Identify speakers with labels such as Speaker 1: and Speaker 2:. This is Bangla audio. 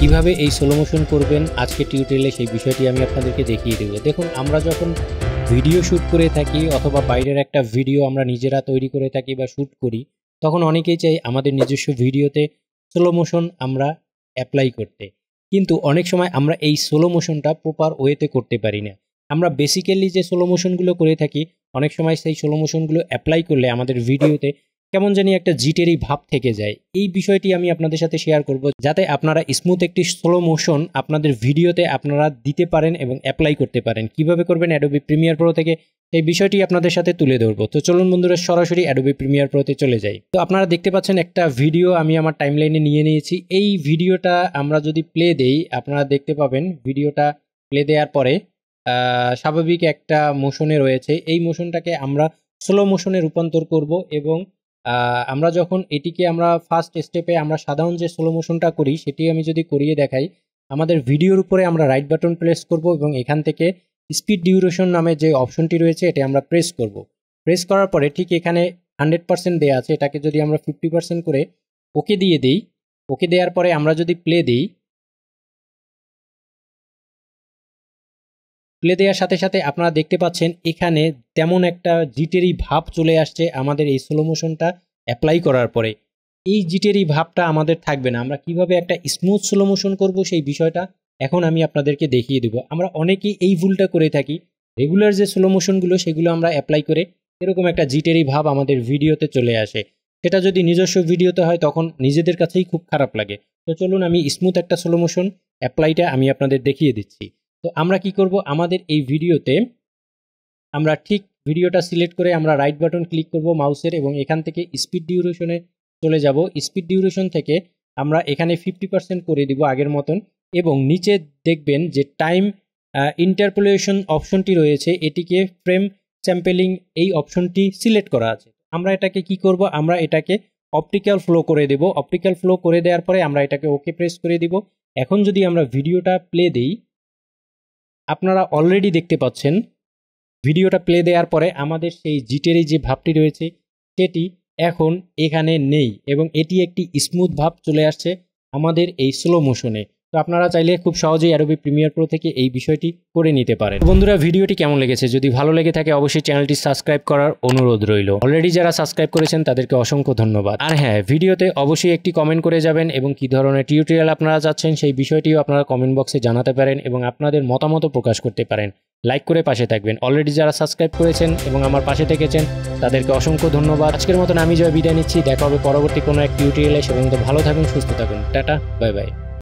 Speaker 1: কিভাবে এই স্লো মোশন করবেন আজকে টিউটোরিয়ালে সেই বিষয়টি আমি আপনাদেরকে দেখিয়ে দেব। দেখুন, আমরা যখন ভিডিও শ্যুট করে থাকি অথবা বাইরের একটা ভিডিও আমরা নিজেরা তৈরি করে থাকি বা শ্যুট করি, তখন অনেকেই চাই আমাদের নিজস্ব ভিডিওতে স্লো মোশন আমরা অ্যাপ্লাই করতে, কিন্তু অনেক সময় আমরা এই স্লো মোশনটা প্রপার ওয়েতে করতে পারি না। আমরা বেসিক্যালি যে স্লো মোশনগুলো করে থাকি, অনেক সময় সেই স্লো মোশনগুলো অ্যাপ্লাই করলে আমাদের ভিডিওতে কেমন জানি একটা জিটেরই ভাব থেকে যায়। এই বিষয়টি আমি আপনাদের সাথে শেয়ার করব, যাতে আপনারা স্মুথ একটি স্লো মোশন আপনাদের ভিডিওতে আপনারা দিতে পারেন এবং অ্যাপ্লাই করতে পারেন। কিভাবে করবেন অ্যাডোবি প্রিমিয়ার প্রো থেকে, এই বিষয়টি আপনাদের সাথে তুলে ধরবো। তো চলুন বন্ধুরা, সরাসরি অ্যাডোবি প্রিমিয়ার প্রোতে চলে যাই। তো আপনারা দেখতে পাচ্ছেন একটা ভিডিও আমি আমার টাইমলাইনে নিয়ে নিয়েছি। এই ভিডিওটা আমরা যদি প্লে দেই, আপনারা দেখতে পাবেন ভিডিওটা প্লে দেওয়ার পরে স্বাভাবিক একটা মোশনে রয়েছে। এই মোশনটাকে আমরা স্লো মোশনে রূপান্তর করব এবং আমরা যখন এটিকে আমরা ফার্স্ট স্টেপে আমরা সাধারণ যে স্লো মোশনটা করি সেটি আমি যদি করিয়ে দেখাই, আমাদের ভিডিওর উপরে আমরা রাইট বাটন প্রেস করব এবং এখান থেকে স্পিড ডিউরেশন নামে যে অপশনটি রয়েছে এটি আমরা প্রেস করব। প্রেস করার পরে ঠিক এখানে 100% দেওয়া আছে, এটাকে যদি আমরা 50% করে ওকে দিয়ে দিই, ওকে দেওয়ার পরে আমরা যদি প্লে দিই, প্লে দেওয়ার সাথে সাথে আপনারা দেখতে পাচ্ছেন এখানে তেমন একটা জিটেরই ভাব চলে আসছে আমাদের এই স্লো মোশনটা অ্যাপ্লাই করার পরে। এই জিটেরই ভাবটা আমাদের থাকবে না। আমরা কিভাবে একটা স্মুথ স্লো মোশন করব সেই বিষয়টা এখন আমি আপনাদেরকে দেখিয়ে দেব। আমরা অনেকেই এই ভুলটা করে থাকি, রেগুলার যে স্লো মোশনগুলো সেগুলো আমরা অ্যাপ্লাই করে এরকম একটা জিটেরই ভাব আমাদের ভিডিওতে চলে আসে। সেটা যদি নিজস্ব ভিডিওতে হয় তখন নিজেদের কাছেই খুব খারাপ লাগে। তো চলুন আমি স্মুথ একটা স্লো মোশন অ্যাপ্লাইটা আমি আপনাদের দেখিয়ে দিচ্ছি। তো আমরা কি করব, আমাদের এই ভিডিওতে আমরা ঠিক ভিডিওটা সিলেক্ট করে আমরা রাইট বাটন ক্লিক করব মাউসের এবং এখান থেকে স্পিড ডিউরেশনে চলে যাব। স্পিড ডিউরেশন থেকে আমরা এখানে 50% করে দিব আগের মতন এবং নিচে দেখবেন যে টাইম ইন্টারপোলেশন অপশনটি রয়েছে, এটিকে ফ্রেম স্যাম্পলিং এই অপশনটি সিলেক্ট করা আছে। আমরা এটাকে কি করব, আমরা এটাকে অপটিক্যাল ফ্লো করে দেব। অপটিক্যাল ফ্লো করে দেওয়ার পরে আমরা এটাকে ওকে প্রেস করে দিব। এখন যদি আমরা ভিডিওটা প্লে দিই, আপনারা অলরেডি দেখতে পাচ্ছেন ভিডিওটা প্লে দেওয়ার পরে আমাদের সেই জিটেরই যে ভাবটি রয়েছে সেটি এখন এখানে নেই এবং এটি একটি স্মুথ ভাব চলে আসছে আমাদের এই স্লো মোশনে। তো আপনারা চাইলে খুব সহজেই অ্যাডোবি প্রিমিয়ার প্রো থেকে এই বিষয়টি করে নিতে পারেন। বন্ধুরা, ভিডিওটি কেমন লেগেছে? যদি ভালো লেগে থাকে অবশ্যই চ্যানেলটি সাবস্ক্রাইব করার অনুরোধ রইল। অলরেডি যারা সাবস্ক্রাইব করেছেন তাদেরকে অসংখ্য ধন্যবাদ। আর হ্যাঁ, ভিডিওতে অবশ্যই একটি কমেন্ট করে যাবেন এবং কী ধরনের টিউটোরিয়াল আপনারা চাচ্ছেন সেই বিষয়টিও আপনারা কমেন্ট বক্সে জানাতে পারেন এবং আপনাদের মতামত প্রকাশ করতে পারেন। লাইক করে পাশে থাকবেন। অলরেডি যারা সাবস্ক্রাইব করেছেন এবং আমার পাশে থেকেছেন তাদেরকে অসংখ্য ধন্যবাদ। আজকের মতন আমি জয় বিদায় নিচ্ছি। দেখা হবে পরবর্তী কোনো এক টিউটোরিয়ালে। সে পর্যন্ত ভালো থাকুন, সুস্থ থাকুন। Tata, bye bye.